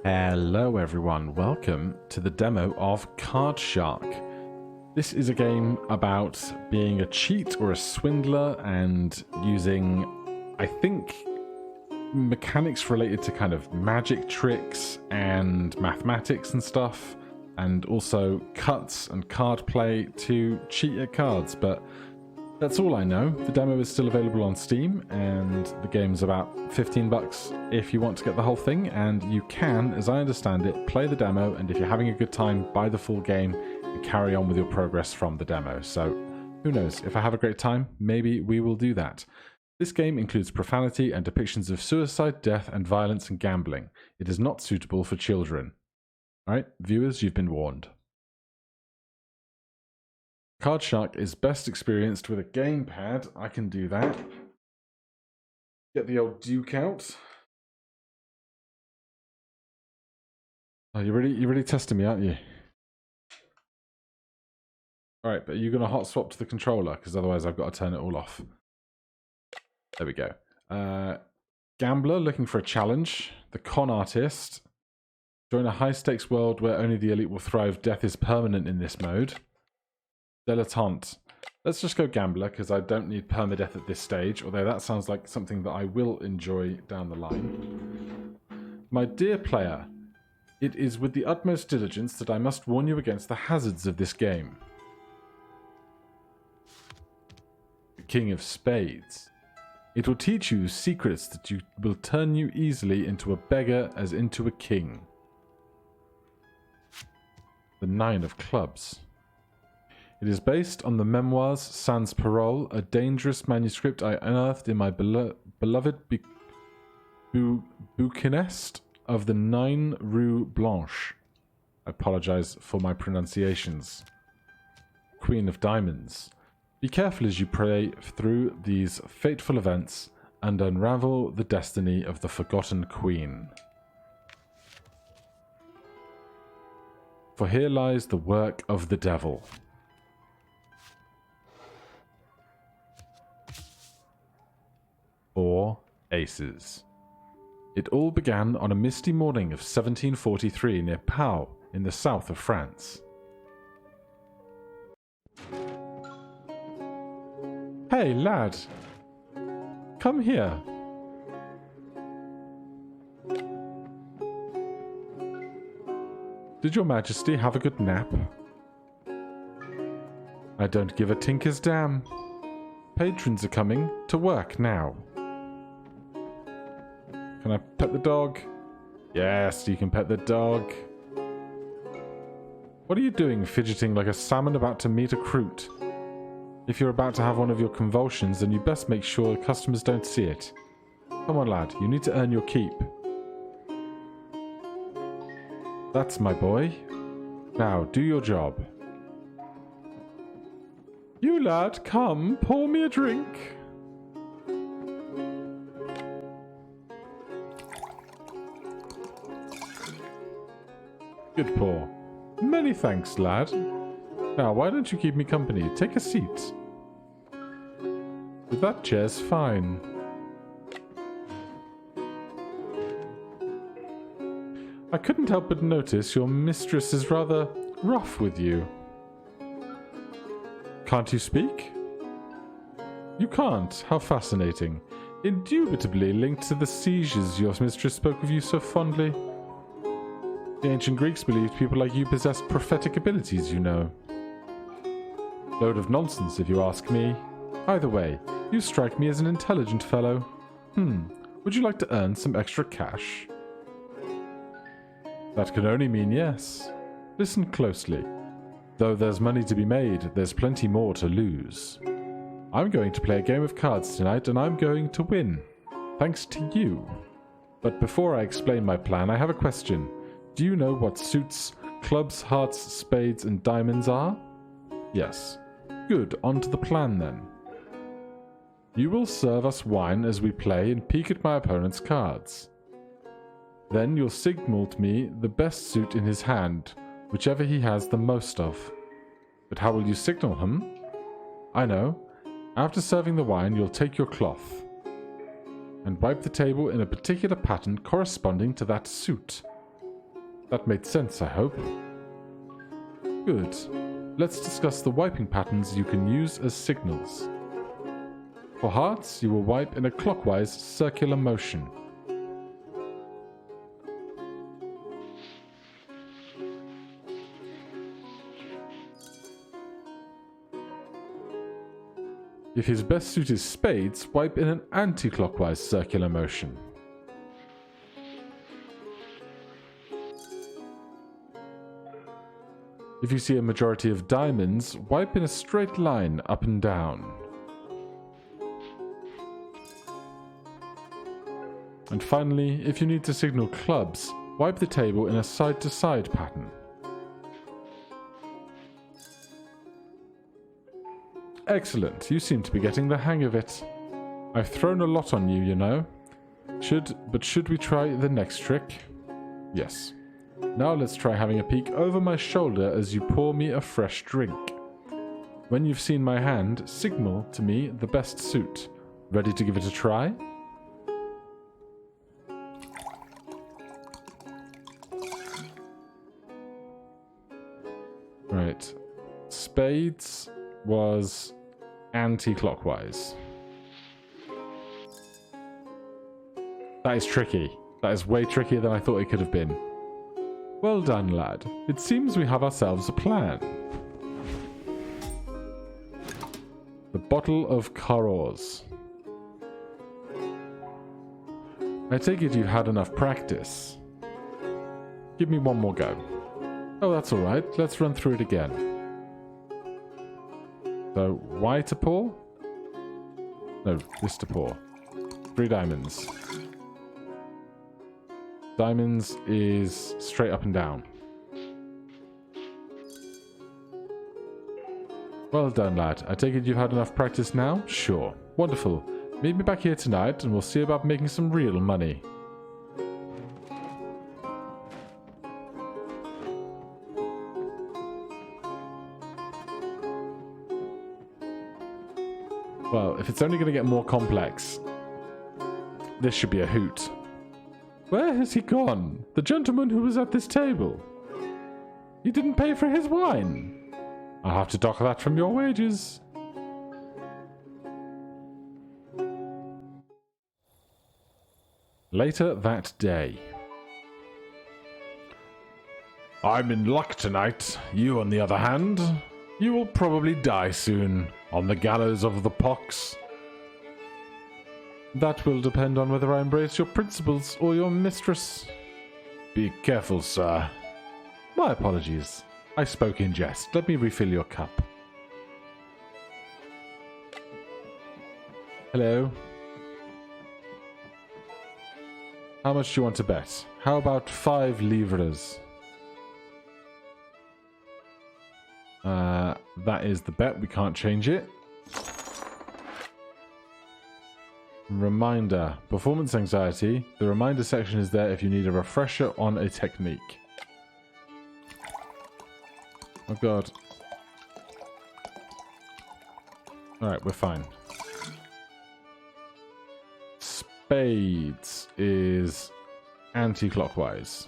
Hello everyone, welcome to the demo of Card Shark. This is a game about being a cheat or a swindler and using, I think, mechanics related to kind of magic tricks and mathematics and stuff, and also cuts and card play to cheat at cards, but that's all I know. The demo is still available on Steam, and the game's about 15 bucks if you want to get the whole thing, and you can, as I understand it, play the demo, and if you're having a good time, buy the full game and carry on with your progress from the demo. So, who knows, if I have a great time, maybe we will do that. This game includes profanity and depictions of suicide, death, and violence and gambling. It is not suitable for children. Alright, viewers, you've been warned. Card Shark is best experienced with a gamepad. I can do that. Get the old Duke out. Oh, you're really testing me, aren't you? Alright, but you're going to hot swap to the controller, because otherwise I've got to turn it all off. There we go. Gambler looking for a challenge. The con artist. Join a high-stakes world where only the elite will thrive. Death is permanent in this mode. Dilettante. Let's just go gambler, because I don't need permadeath at this stage, although that sounds like something that I will enjoy down the line. My dear player, it is with the utmost diligence that I must warn you against the hazards of this game. The King of Spades. It will teach you secrets that will turn you easily into a beggar as into a king. The Nine of Clubs. It is based on the memoirs Sans Parole, a dangerous manuscript I unearthed in my beloved bouquinest of the 9 Rue Blanche. I apologize for my pronunciations. Queen of Diamonds. Be careful as you pray through these fateful events and unravel the destiny of the forgotten queen. For here lies the work of the devil. 4 aces. It all began on a misty morning of 1743 near Pau in the south of France. Hey, lad. Come here. Did your Majesty have a good nap? I don't give a tinker's damn. Patrons are coming to work now. Can I pet the dog? Yes, you can pet the dog. What are you doing, fidgeting like a salmon about to meet a croûte? If you're about to have one of your convulsions, then you best make sure customers don't see it. Come on, lad, you need to earn your keep. That's my boy. Now, do your job. You lad, come, pour me a drink. Good pour. Many thanks, lad. Now, why don't you keep me company? Take a seat. That chair's fine. I couldn't help but notice your mistress is rather rough with you. Can't you speak? You can't. How fascinating. Indubitably linked to the sieges your mistress spoke of you so fondly. The ancient Greeks believed people like you possessed prophetic abilities, you know. Load of nonsense, if you ask me. Either way, you strike me as an intelligent fellow. Would you like to earn some extra cash? That can only mean yes. Listen closely. Though there's money to be made, there's plenty more to lose. I'm going to play a game of cards tonight, and I'm going to win. Thanks to you. But before I explain my plan, I have a question. Do you know what suits, clubs, hearts, spades, and diamonds are? Yes. Good, on to the plan then. You will serve us wine as we play and peek at my opponent's cards. Then you'll signal to me the best suit in his hand, whichever he has the most of. But how will you signal him? I know. After serving the wine, you'll take your cloth and wipe the table in a particular pattern corresponding to that suit. That made sense, I hope. Good. Let's discuss the wiping patterns you can use as signals. For hearts, you will wipe in a clockwise circular motion. If his best suit is spades, wipe in an anti-clockwise circular motion. If you see a majority of diamonds, wipe in a straight line up and down. And finally, if you need to signal clubs, wipe the table in a side-to-side pattern. Excellent, you seem to be getting the hang of it. I've thrown a lot on you, you know. Should we try the next trick? Yes. Now let's try having a peek over my shoulder as you pour me a fresh drink. When you've seen my hand, signal to me the best suit. Ready to give it a try? Right. Spades was anti-clockwise. That is tricky. That is way trickier than I thought it could have been. Well done, lad. It seems we have ourselves a plan. The bottle of CAHORS. I take it you've had enough practice. Give me one more go. Oh, that's alright. Let's run through it again. So, Y to pour? No, this to pour. 3 diamonds. Diamonds is straight up and down. Well done, lad. I take it you've had enough practice now? Sure. Wonderful. Meet me back here tonight and we'll see about making some real money. Well, if it's only going to get more complex, this should be a hoot. Where has he gone? The gentleman who was at this table. He didn't pay for his wine. I'll have to dock that from your wages. Later that day. I'm in luck tonight. You, on the other hand, you will probably die soon on the gallows of the pox. That will depend on whether I embrace your principles or your mistress. Be careful, sir. My apologies. I spoke in jest. Let me refill your cup. Hello. How much do you want to bet? How about 5 livres? That is the bet. We can't change it. Reminder. Performance anxiety. The reminder section is there if you need a refresher on a technique. Oh god. Alright, we're fine. Spades is anti-clockwise.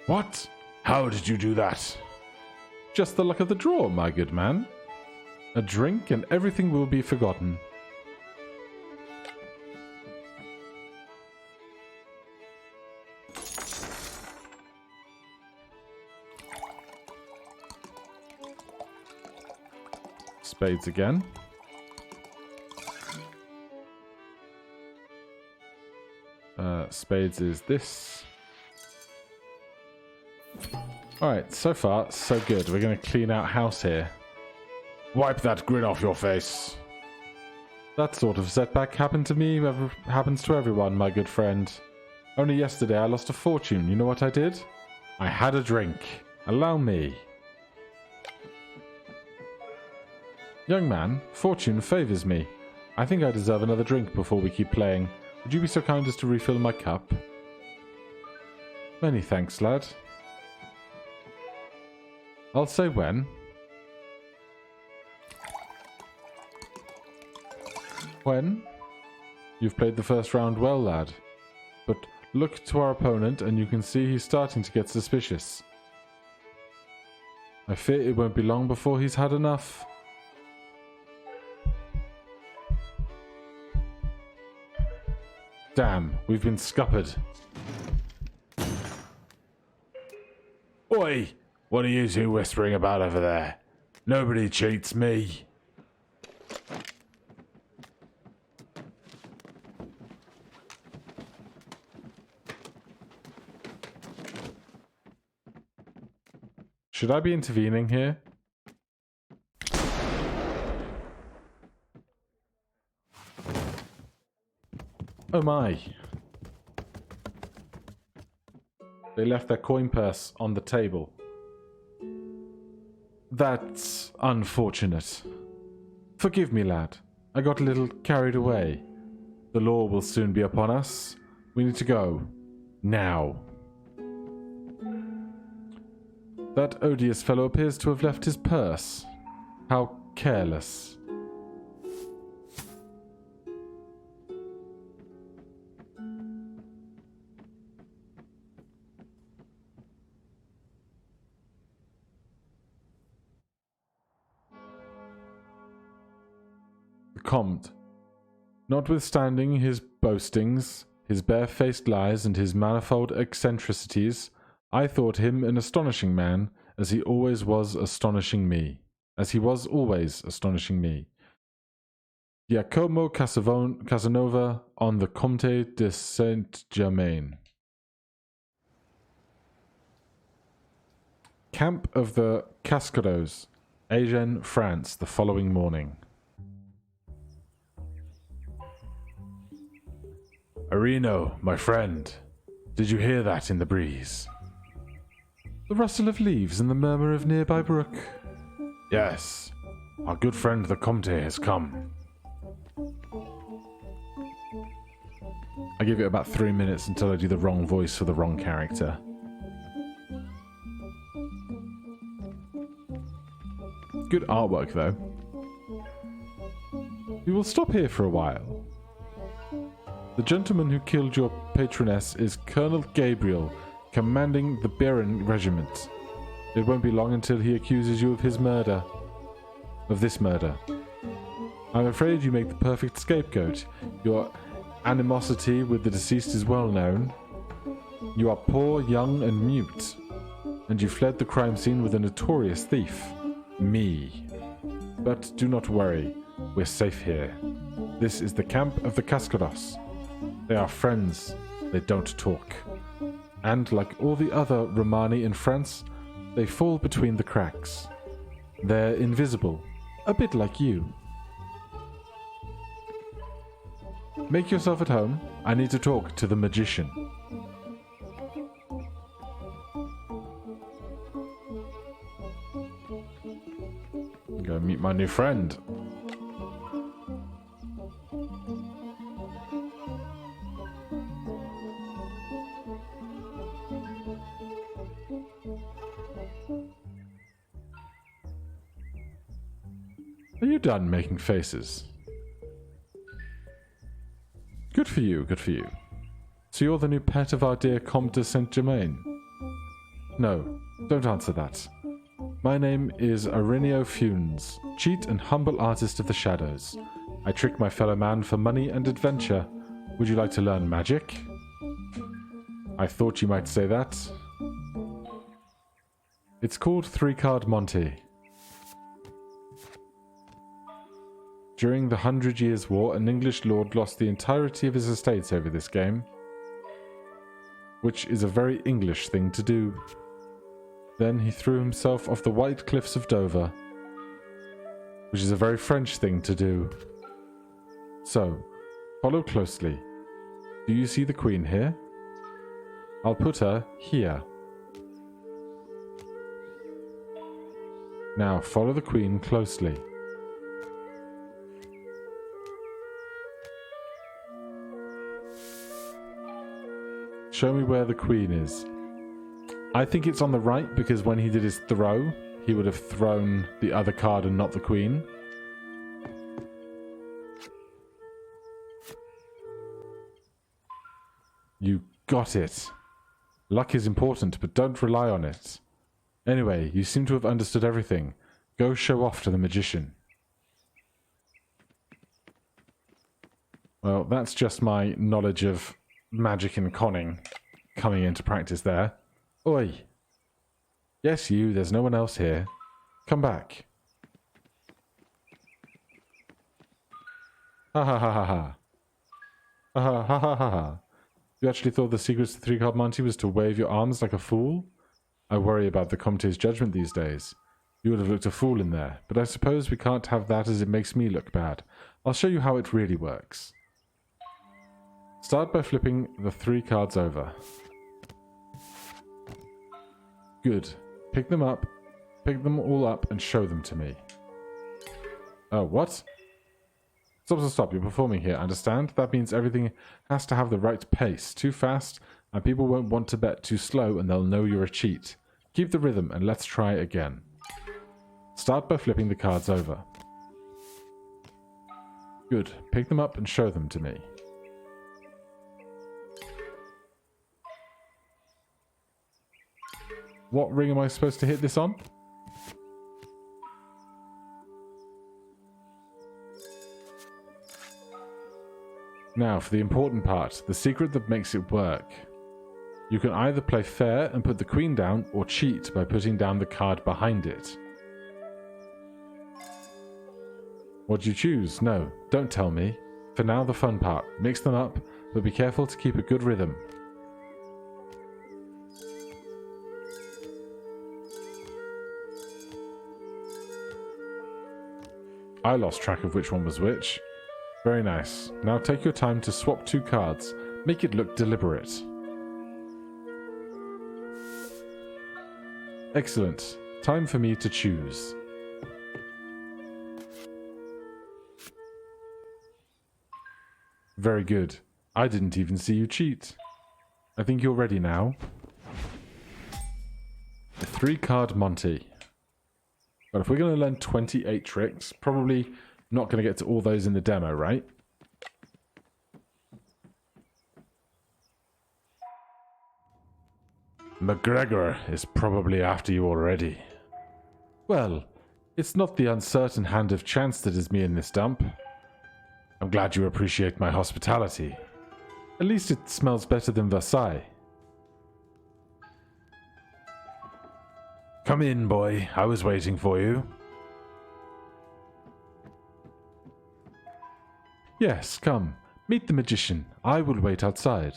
What? How did you do that? Just the luck of the draw, my good man. A drink and everything will be forgotten. Spades again. Spades is this. Alright, so far, so good. We're going to clean out house here. Wipe that grin off your face. That sort of setback happened to me, happens to everyone, my good friend. Only yesterday I lost a fortune. You know what I did? I had a drink. Allow me. Young man, fortune favors me. I think I deserve another drink before we keep playing. Would you be so kind as to refill my cup? Many thanks, lad. I'll say when. When? You've played the first round well, lad. But look to our opponent and you can see he's starting to get suspicious. I fear it won't be long before he's had enough. Damn, we've been scuppered. Oi! What are you two whispering about over there? Nobody cheats me. Should I be intervening here? Oh my. They left their coin purse on the table. That's unfortunate. Forgive me, lad. I got a little carried away. The law will soon be upon us. We need to go. Now. That odious fellow appears to have left his purse. How careless. The Comte, notwithstanding his boastings, his barefaced lies, and his manifold eccentricities, I thought him an astonishing man, as he always was astonishing me. Giacomo Casanova on the Comte de Saint-Germain. Camp of the Cascados, Agen, France, the following morning. Arino, my friend, did you hear that in the breeze? The rustle of leaves and the murmur of nearby brook. Yes, our good friend the Comte has come. I give it about 3 minutes until I do the wrong voice for the wrong character. Good artwork, though. We will stop here for a while. The gentleman who killed your patroness is Colonel Gabriel, commanding the Baron Regiment. It won't be long until he accuses you of his murder. Of this murder. I'm afraid you make the perfect scapegoat. Your animosity with the deceased is well known. You are poor, young, and mute. And you fled the crime scene with a notorious thief. Me. But do not worry. We're safe here. This is the camp of the Cascados. They are friends. They don't talk. And like all the other Romani in France, they fall between the cracks. They're invisible, a bit like you. Make yourself at home. I need to talk to the magician. Go meet my new friend. Are you done making faces? Good for you, good for you. So you're the new pet of our dear Comte de Saint-Germain? No, don't answer that. My name is Arenio Funes, cheat and humble artist of the shadows. I trick my fellow man for money and adventure. Would you like to learn magic? I thought you might say that. It's called 3-card Monte. During the 100 Years' War, an English lord lost the entirety of his estates over this game, which is a very English thing to do. Then he threw himself off the white cliffs of Dover, which is a very French thing to do. So, follow closely. Do you see the Queen here? I'll put her here. Now follow the Queen closely. Show me where the Queen is. I think it's on the right because when he did his throw, he would have thrown the other card and not the Queen. You got it. Luck is important, but don't rely on it. Anyway, you seem to have understood everything. Go show off to the magician. Well, that's just my knowledge of magic and conning coming into practice there. Oi! Yes, you, there's no one else here. Come back. Ha ha ha ha ha. Ha ha ha ha ha ha. You actually thought the secret to the three-card Monte was to wave your arms like a fool? I worry about the Comte's judgment these days. You would have looked a fool in there, but I suppose we can't have that as it makes me look bad. I'll show you how it really works. Start by flipping the 3 cards over. Good. Pick them all up and show them to me. Oh, what? Stop, you're performing here, understand? That means everything has to have the right pace. Too fast, and people won't want to bet. Too slow, and they'll know you're a cheat. Keep the rhythm, and let's try again. Start by flipping the cards over. Good. Pick them up and show them to me. What ring am I supposed to hit this on? Now, for the important part, the secret that makes it work. You can either play fair and put the queen down, or cheat by putting down the card behind it. What do you choose? No, don't tell me. For now, the fun part. Mix them up, but be careful to keep a good rhythm. I lost track of which one was which. Very nice. Now take your time to swap 2 cards. Make it look deliberate. Excellent. Time for me to choose. Very good. I didn't even see you cheat. I think you're ready now. The 3-card Monte. But if we're going to learn 28 tricks, probably not going to get to all those in the demo, right? McGregor is probably after you already. Well, it's not the uncertain hand of chance that is me in this dump. I'm glad you appreciate my hospitality. At least it smells better than Versailles. Come in, boy. I was waiting for you. Yes, come. Meet the magician. I will wait outside.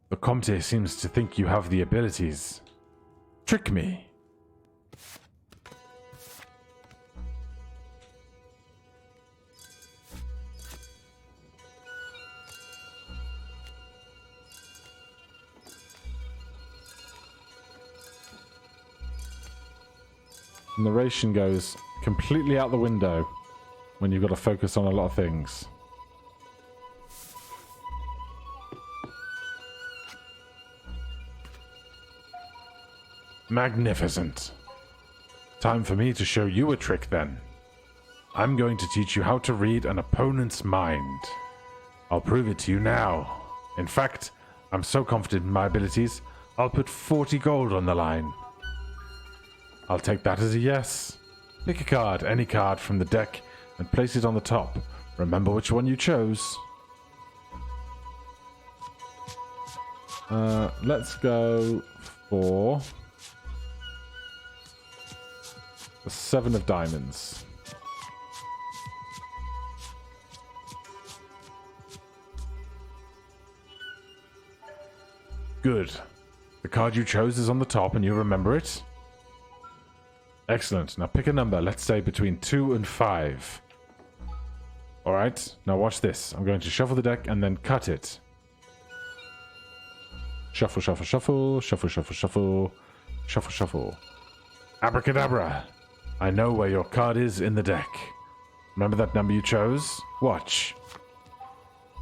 The Comte seems to think you have the abilities. Trick me. Narration goes completely out the window when you've got to focus on a lot of things. Magnificent. Time for me to show you a trick then. I'm going to teach you how to read an opponent's mind. I'll prove it to you now. In fact, I'm so confident in my abilities, I'll put 40 gold on the line. I'll take that as a yes. Pick a card, any card from the deck, and place it on the top. Remember which one you chose. Let's go for the 7 of diamonds. Good. The card you chose is on the top and you remember it? Excellent. Now pick a number. Let's say between 2 and 5. Alright, now watch this. I'm going to shuffle the deck and then cut it. Shuffle, shuffle, shuffle. Shuffle, shuffle, shuffle. Shuffle, shuffle. Abracadabra. I know where your card is in the deck. Remember that number you chose? Watch.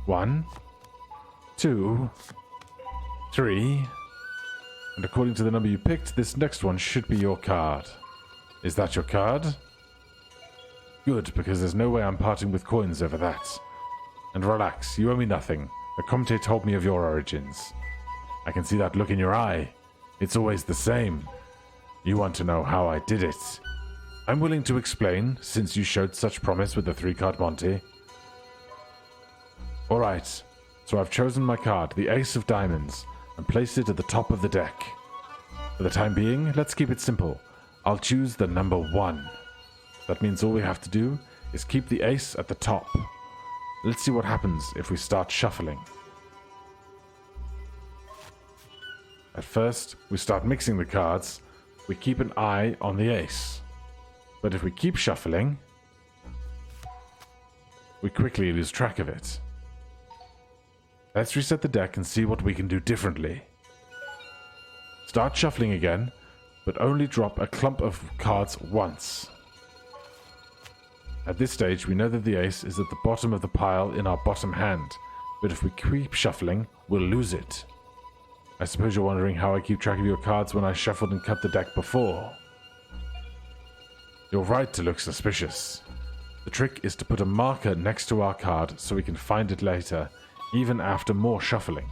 1, 2, 3. And according to the number you picked, this next one should be your card. Is that your card? Good, because there's no way I'm parting with coins over that. And relax, you owe me nothing. The Comte told me of your origins. I can see that look in your eye. It's always the same. You want to know how I did it. I'm willing to explain, since you showed such promise with the 3-card Monte. Alright, so I've chosen my card, the Ace of Diamonds, and placed it at the top of the deck. For the time being, let's keep it simple. I'll choose the number 1. That means all we have to do is keep the ace at the top. Let's see what happens if we start shuffling. At first, we start mixing the cards. We keep an eye on the ace. But if we keep shuffling, we quickly lose track of it. Let's reset the deck and see what we can do differently. Start shuffling again, but only drop a clump of cards once. At this stage, we know that the ace is at the bottom of the pile in our bottom hand, but if we keep shuffling, we'll lose it. I suppose you're wondering how I keep track of your cards when I shuffled and cut the deck before. You're right to look suspicious. The trick is to put a marker next to our card so we can find it later, even after more shuffling.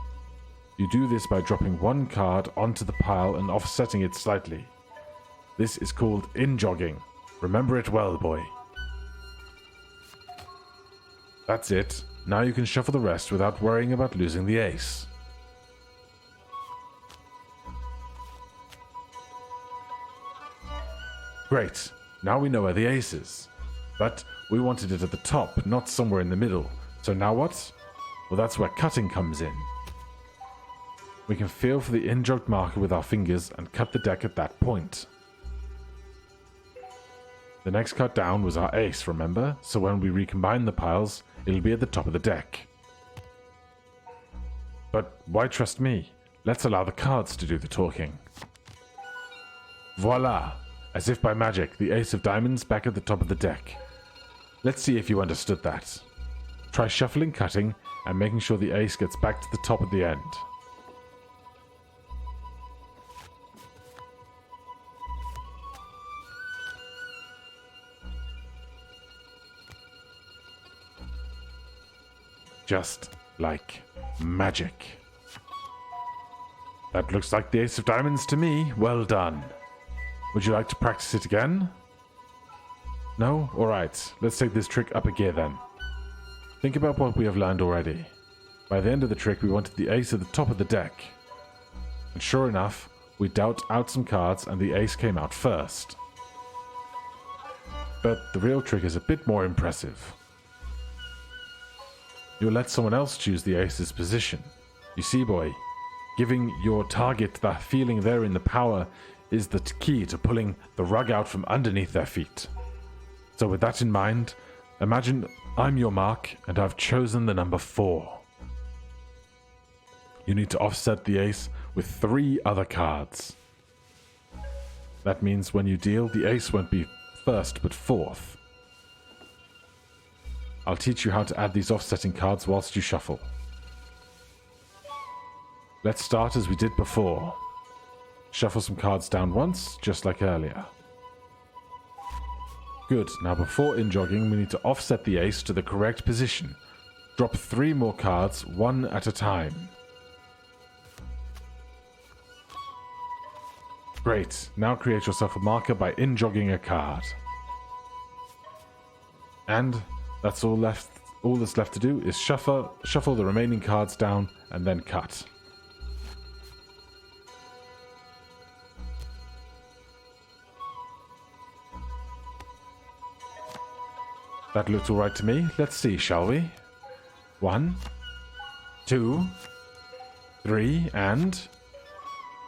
You do this by dropping one card onto the pile and offsetting it slightly. This is called in-jogging. Remember it well, boy. That's it. Now you can shuffle the rest without worrying about losing the ace. Great. Now we know where the ace is. But we wanted it at the top, not somewhere in the middle. So now what? Well, that's where cutting comes in. We can feel for the in-jogged marker with our fingers and cut the deck at that point. The next cut down was our ace, remember? So when we recombine the piles, it'll be at the top of the deck. But why trust me? Let's allow the cards to do the talking. Voila! As if by magic, the ace of diamonds back at the top of the deck. Let's see if you understood that. Try shuffling, cutting, and making sure the ace gets back to the top at the end. Just like magic. That looks like the ace of diamonds to me. Well done. Would you like to practice it again? No? Alright, let's take this trick up a gear then. Think about what we have learned already. By the end of the trick, we wanted the ace at the top of the deck. And sure enough, we dealt out some cards and the ace came out first. But the real trick is a bit more impressive. You'll let someone else choose the ace's position. You see, boy, giving your target that feeling they're in the power is the key to pulling the rug out from underneath their feet. So with that in mind, imagine I'm your mark and I've chosen the number 4. You need to offset the ace with 3 other cards. That means when you deal, the ace won't be first but 4th. I'll teach you how to add these offsetting cards whilst you shuffle. Let's start as we did before. Shuffle some cards down once, just like earlier. Good, now before in-jogging, we need to offset the ace to the correct position. Drop 3 more cards, one at a time. Great, now create yourself a marker by in-jogging a card. And that's all left. All that's left to do is shuffle the remaining cards down and then cut. That looks alright to me. Let's see, shall we? 1, 2, 3, and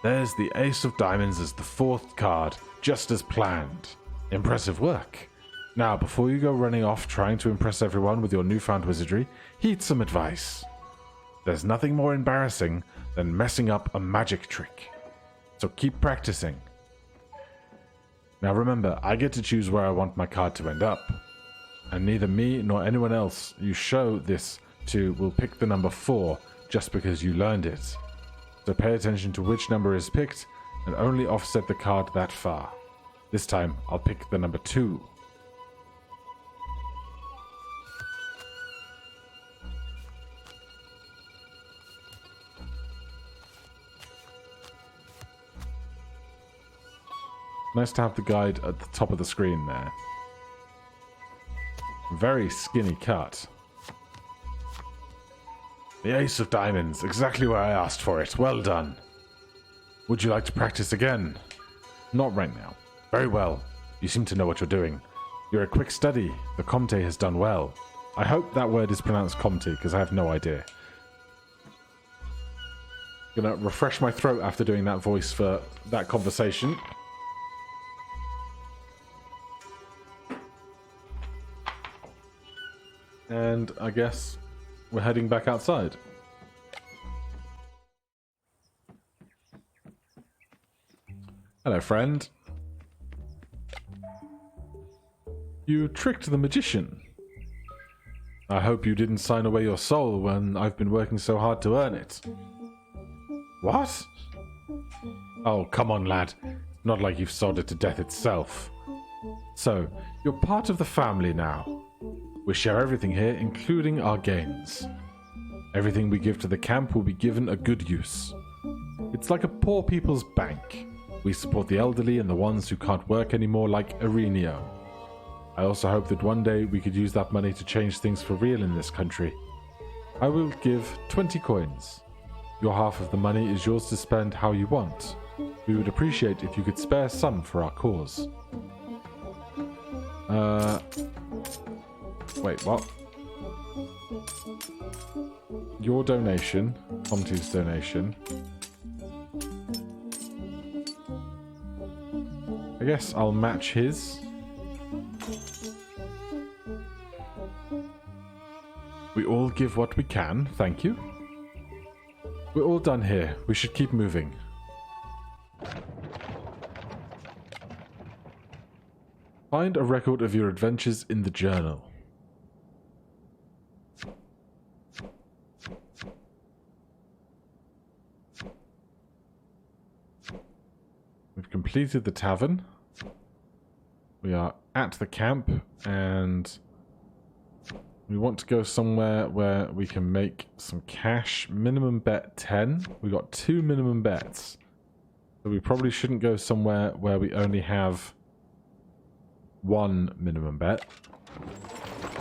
there's the ace of diamonds as the 4th card, just as planned. Impressive work. Now, before you go running off trying to impress everyone with your newfound wizardry, heed some advice. There's nothing more embarrassing than messing up a magic trick. So keep practicing. Now remember, I get to choose where I want my card to end up. And neither me nor anyone else you show this to will pick the number 4 just because you learned it. So pay attention to which number is picked and only offset the card that far. This time, I'll pick the number 2. Nice to have the guide at the top of the screen there. Very skinny cut. The ace of diamonds, exactly where I asked for it. Well done. Would you like to practice again? Not right now. Very well. You seem to know what you're doing. You're a quick study. The Comte has done well. I hope that word is pronounced Comte, because I have no idea. Gonna refresh my throat after doing that voice for that conversation. And I guess we're heading back outside. Hello, friend. You tricked the magician. I hope you didn't sign away your soul when I've been working so hard to earn it. What? Oh, come on, lad. Not like you've sold it to death itself. So, you're part of the family now. We share everything here, including our gains. Everything we give to the camp will be given a good use. It's like a poor people's bank. We support the elderly and the ones who can't work anymore, like Arenio. I also hope that one day we could use that money to change things for real in this country. I will give 20 coins. Your half of the money is yours to spend how you want. We would appreciate if you could spare some for our cause. Wait, what? Your donation, Monte's donation. I guess I'll match his. We all give what we can, thank you. We're all done here. We should keep moving. Find a record of your adventures in the journal. We've completed the tavern. We are at the camp, and we want to go somewhere where we can make some cash. Minimum bet 10. We got 2 minimum bets. So we probably shouldn't go somewhere where we only have 1 minimum bet.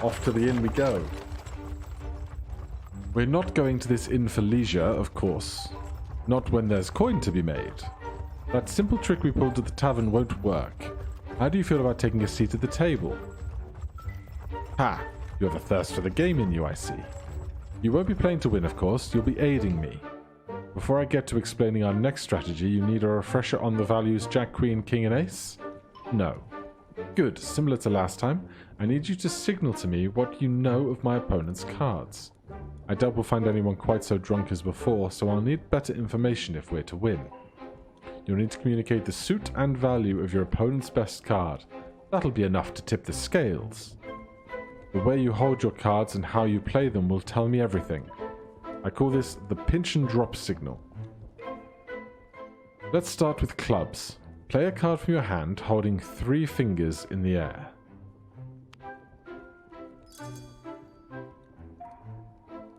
Off to the inn we go. We're not going to this inn for leisure, of course. Not when there's coin to be made. That simple trick we pulled at the tavern won't work. How do you feel about taking a seat at the table? Ha! You have a thirst for the game in you, I see. You won't be playing to win, of course. You'll be aiding me. Before I get to explaining our next strategy, you need a refresher on the values Jack, Queen, King, and Ace? No. Good. Similar to last time, I need you to signal to me what you know of my opponent's cards. I doubt we'll find anyone quite so drunk as before, so I'll need better information if we're to win. You'll need to communicate the suit and value of your opponent's best card. That'll be enough to tip the scales. The way you hold your cards and how you play them will tell me everything. I call this the pinch and drop signal. Let's start with clubs. Play a card from your hand holding 3 fingers in the air.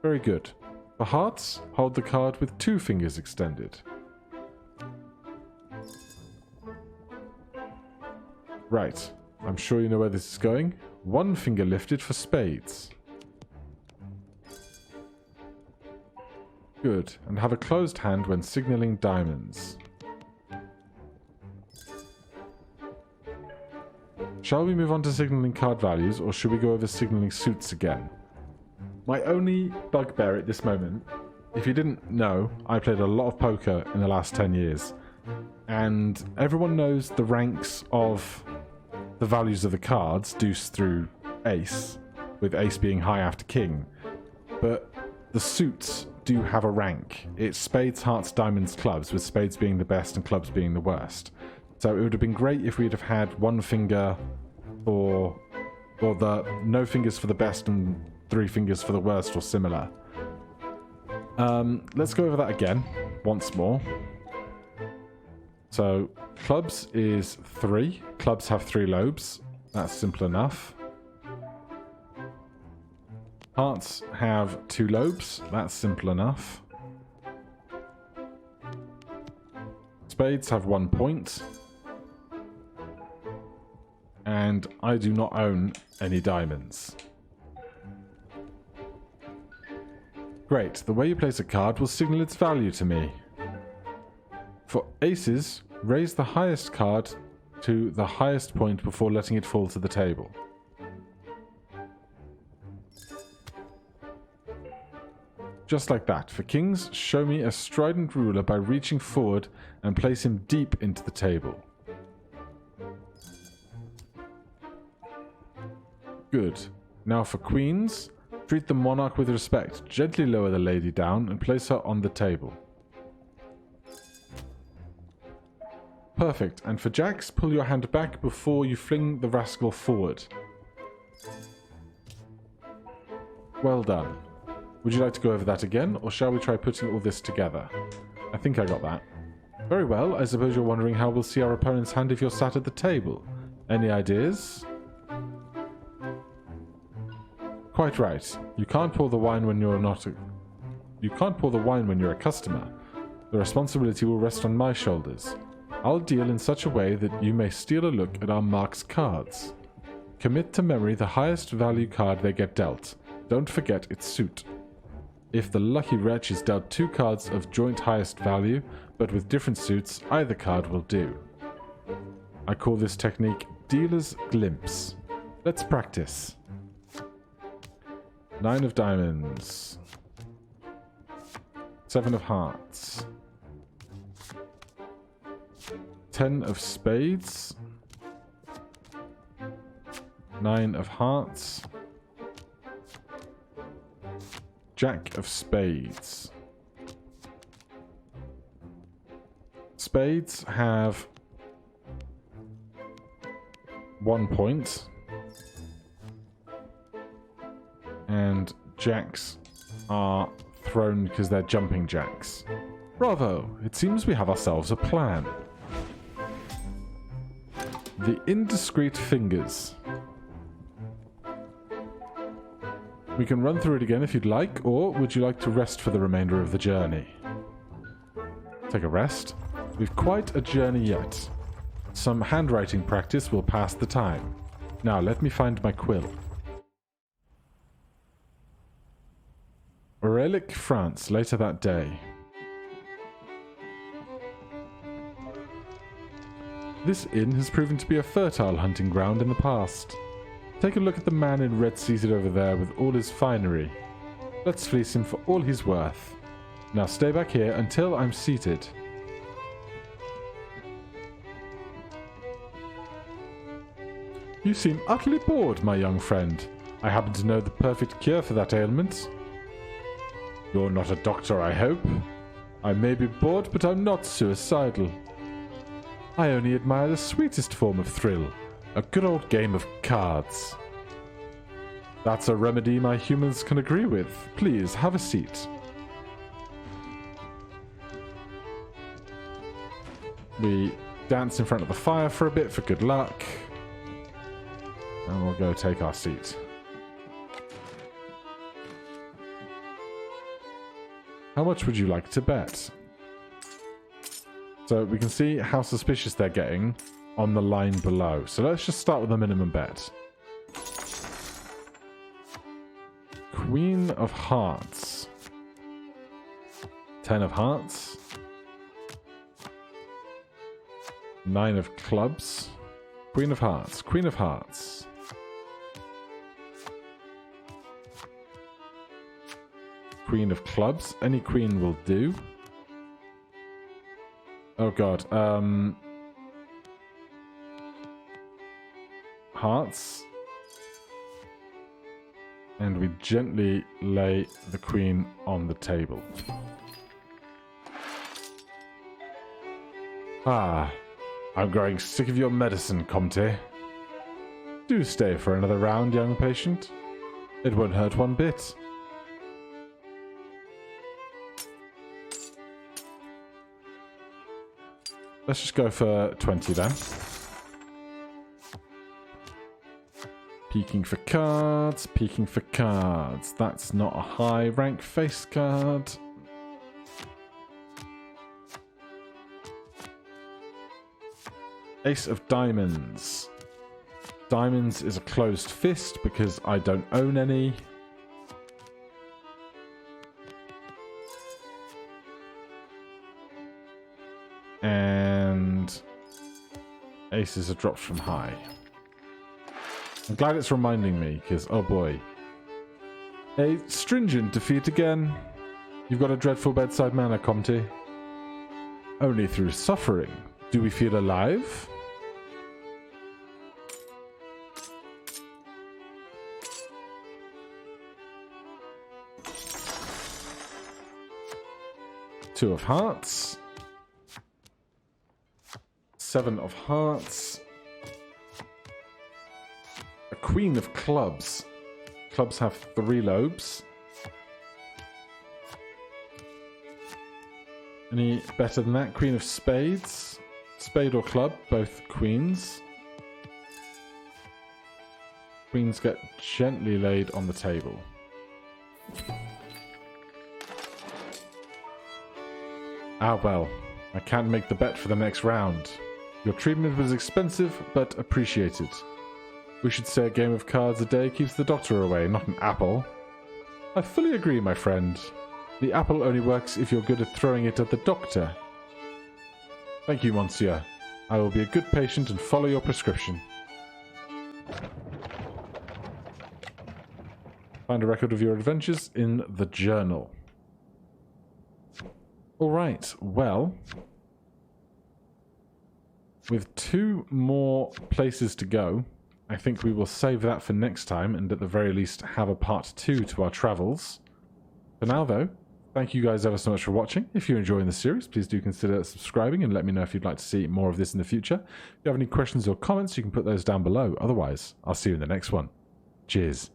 Very good. For hearts, hold the card with 2 fingers extended. Right, I'm sure you know where this is going. 1 finger lifted for spades. Good, and have a closed hand when signaling diamonds. Shall we move on to signaling card values, or should we go over signaling suits again? My only bugbear at this moment, if you didn't know, I played a lot of poker in the last 10 years. And everyone knows the ranks of the values of the cards, deuce through ace, with ace being high after king. But the suits do have a rank. It's spades, hearts, diamonds, clubs, with spades being the best and clubs being the worst. So it would have been great if we'd have had 1 finger for, or the no fingers for the best and 3 fingers for the worst, or similar. Let's go over that again, once more. So, clubs is 3. Clubs have 3 lobes. That's simple enough. Hearts have 2 lobes. That's simple enough. Spades have 1 point. and I do not own any diamonds. Great, the way you place a card will signal its value to me. For aces, raise the highest card to the highest point before letting it fall to the table. Just like that. For kings, show me a strident ruler by reaching forward and place him deep into the table. Good. Now for queens, treat the monarch with respect. Gently lower the lady down and place her on the table. Perfect. And for jacks, pull your hand back before you fling the rascal forward. Well done. Would you like to go over that again, or shall we try putting all this together? I think I got that. Very well, I suppose you're wondering how we'll see our opponent's hand if you're sat at the table. Any ideas? Quite right. You can't pour the wine when you're not You can't pour the wine when you're a customer. The responsibility will rest on my shoulders. I'll deal in such a way that you may steal a look at our mark's cards. Commit to memory the highest value card they get dealt. Don't forget its suit. If the lucky wretch is dealt 2 cards of joint highest value, but with different suits, either card will do. I call this technique Dealer's Glimpse. Let's practice. 9 of diamonds. 7 of hearts. 10 of spades. 9 of hearts. Jack of spades. Spades have 1 point. And jacks are thrown because they're jumping jacks. Bravo! It seems we have ourselves a plan. The indiscreet fingers. We can run through it again if you'd like, or would you like to rest for the remainder of the journey? Take a rest. We've quite a journey yet. Some handwriting practice will pass the time. Now let me find my quill. Relic, France, later that day. This inn has proven to be a fertile hunting ground in the past. Take a look at the man in red seated over there with all his finery. Let's fleece him for all he's worth. Now stay back here until I'm seated. You seem utterly bored, my young friend. I happen to know the perfect cure for that ailment. You're not a doctor, I hope. I may be bored, but I'm not suicidal. I only admire the sweetest form of thrill. A good old game of cards. That's a remedy my humans can agree with. Please, have a seat. We dance in front of the fire for a bit for good luck. And we'll go take our seat. How much would you like to bet? So we can see how suspicious they're getting on the line below. So let's just start with a minimum bet. Queen of hearts. 10 of hearts. 9 of clubs. Queen of hearts. Queen of hearts. Queen of clubs. Any queen will do. Oh god. Hearts. And we gently lay the queen on the table. Ah, I'm growing sick of your medicine, Comte. Do stay for another round, young patient. It won't hurt one bit. Let's just go for 20 then. Peeking for cards, peeking for cards. That's not a high rank face card. Ace of diamonds. Diamonds is a closed fist because I don't own any. And aces are dropped from high. I'm glad it's reminding me, because, oh boy. A stringent defeat again. You've got a dreadful bedside manner, Comte. Only through suffering do we feel alive. Two of hearts. Seven of hearts. A queen of clubs. Clubs have 3 lobes. Any better than that? Queen of spades. Spade or club, both queens. Queens get gently laid on the table. Ah well, I can't make the bet for the next round. Your treatment was expensive, but appreciated. We should say a game of cards a day keeps the doctor away, not an apple. I fully agree, my friend. The apple only works if you're good at throwing it at the doctor. Thank you, monsieur. I will be a good patient and follow your prescription. Find a record of your adventures in the journal. Alright, well, with 2 more places to go, I think we will save that for next time and at the very least have a part 2 to our travels. For now though, thank you guys ever so much for watching. If you're enjoying the series, please do consider subscribing and let me know if you'd like to see more of this in the future. If you have any questions or comments, you can put those down below. Otherwise, I'll see you in the next one. Cheers.